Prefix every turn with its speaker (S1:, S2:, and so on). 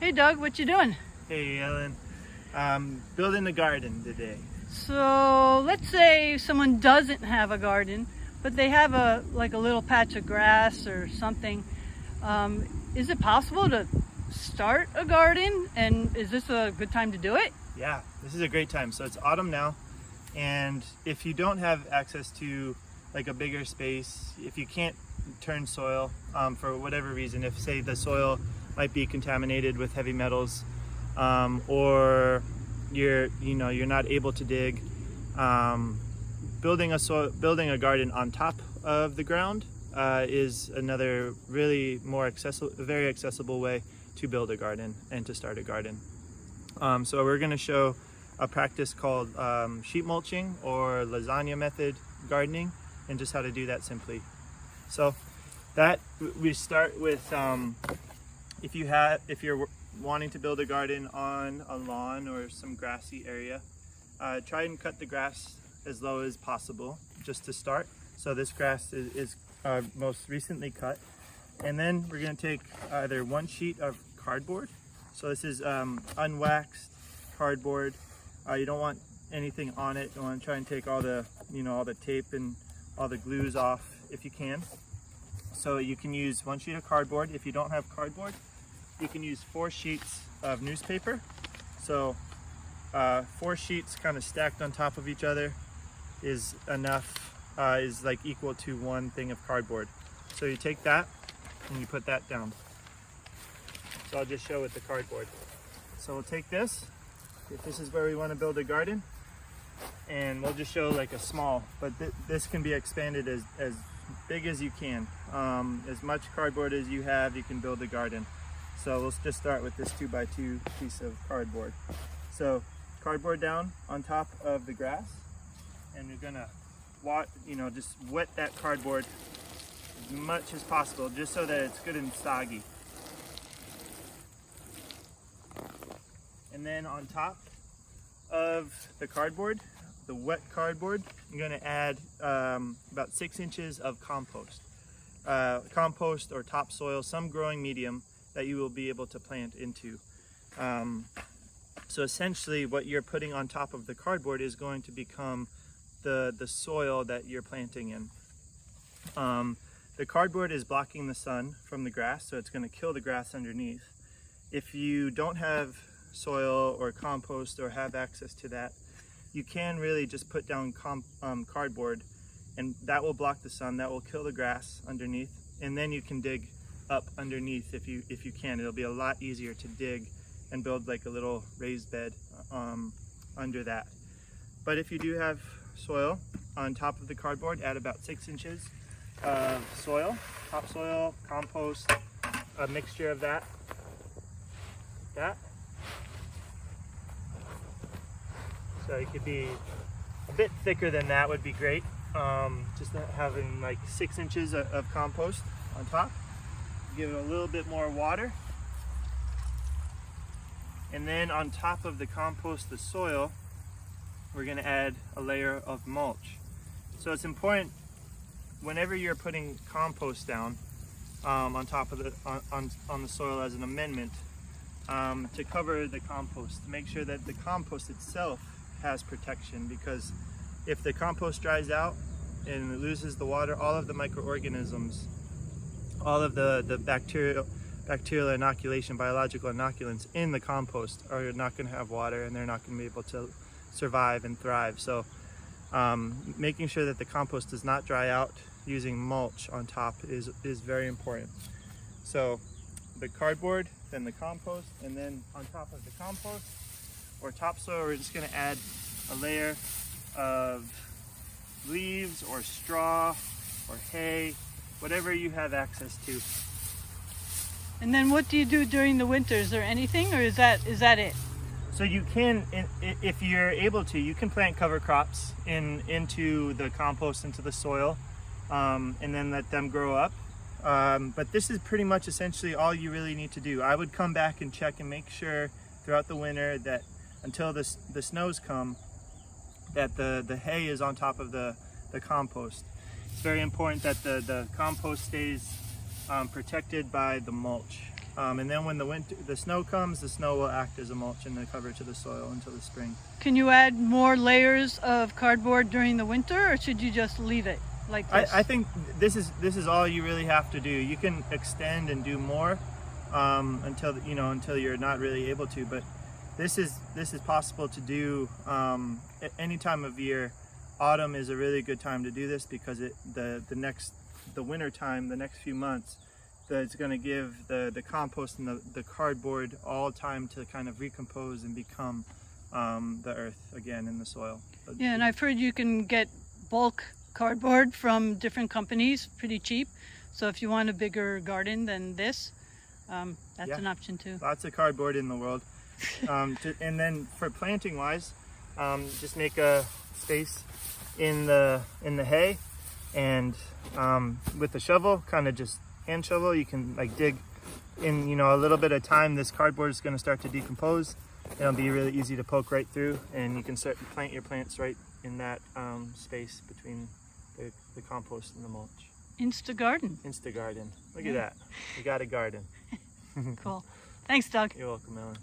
S1: Hey Doug, what you doing?
S2: Hey Ellen, building a garden today.
S1: So let's say someone doesn't have a garden, but they have a little patch of grass or something. Is it possible to start a garden, and is this a good time to do it?
S2: Yeah, this is a great time. So it's autumn now, and if you don't have access to like a bigger space, if you can't turn soil for whatever reason, if say the soil might be contaminated with heavy metals, or you're not able to dig, building a garden on top of the ground is another really very accessible way to build a garden and to start a garden. So we're going to show a practice called sheet mulching or lasagna method gardening, and just how to do that simply. So that we start with, if you're wanting to build a garden on a lawn or some grassy area, try and cut the grass as low as possible just to start. So this grass is most recently cut, and then we're going to take either one sheet of cardboard. So this is unwaxed cardboard. You don't want anything on it. You want to try and take all the tape and all the glues off if you can. So you can use one sheet of cardboard. If you don't have cardboard, you can use 4 sheets of newspaper. So 4 sheets kind of stacked on top of each other is enough, is like equal to 1 thing of cardboard. So you take that and you put that down. So I'll just show with the cardboard. So we'll take this, if this is where we want to build a garden, and we'll just show like a small, but this can be expanded as big as you can. As much cardboard as you have, you can build a garden. So let's just start with this 2x2 piece of cardboard. So cardboard down on top of the grass, and you're gonna just wet that cardboard as much as possible, just so that it's good and soggy. And then on top of the cardboard, the wet cardboard, I'm going to add about 6 inches of compost. Compost or topsoil, some growing medium that you will be able to plant into. So essentially what you're putting on top of the cardboard is going to become the soil that you're planting in. The cardboard is blocking the sun from the grass, so it's going to kill the grass underneath. If you don't have soil or compost or have access to that, you can really just put down cardboard, and that will block the sun, that will kill the grass underneath, and then you can dig up underneath if you can. It'll be a lot easier to dig and build like a little raised bed under that. But if you do have soil on top of the cardboard, add about 6 inches of soil, topsoil, compost, a mixture of that. So it could be a bit thicker than that would be great. Just having like 6 inches of compost on top. Give it a little bit more water. And then on top of the compost, the soil, we're going to add a layer of mulch. So it's important whenever you're putting compost down on top of on the soil as an amendment, to cover the compost, to make sure that the compost itself has protection, because if the compost dries out and it loses the water, all of the microorganisms, all of the bacterial inoculation, biological inoculants in the compost are not going to have water, and they're not going to be able to survive and thrive. So making sure that the compost does not dry out using mulch on top is very important. So the cardboard, then the compost, and then on top of the compost or topsoil, we're just going to add a layer of leaves or straw or hay, whatever you have access to.
S1: And then what do you do during the winter? Is there anything, or is that it?
S2: So you can, if you're able to, you can plant cover crops into the compost, into the soil, and then let them grow up. But this is pretty much essentially all you really need to do. I would come back and check and make sure throughout the winter that until the snows come, that the hay is on top of the compost. It's very important that the compost stays protected by the mulch. And then when the snow comes, the snow will act as a mulch and a cover to the soil until the spring.
S1: Can you add more layers of cardboard during the winter, or should you just leave it like this?
S2: I think this is all you really have to do. You can extend and do more until you're not really able to, but this is possible to do at any time of year. Autumn is a really good time to do this because the winter time, the next few months, it's going to give the compost and the cardboard all time to kind of recompose and become the earth again in the soil.
S1: Yeah, and I've heard you can get bulk cardboard from different companies pretty cheap. So if you want a bigger garden than this, that's an option too.
S2: Lots of cardboard in the world. And then for planting wise, just make a space in the hay, and with the shovel, kind of just hand shovel, you can like dig in a little bit of time. This cardboard is going to start to decompose. It'll be really easy to poke right through, and you can start to plant your plants right in that space between the compost and the mulch.
S1: Insta garden.
S2: Insta garden. Look at that. We got a garden.
S1: Cool. Thanks, Doug.
S2: You're welcome, Ellen.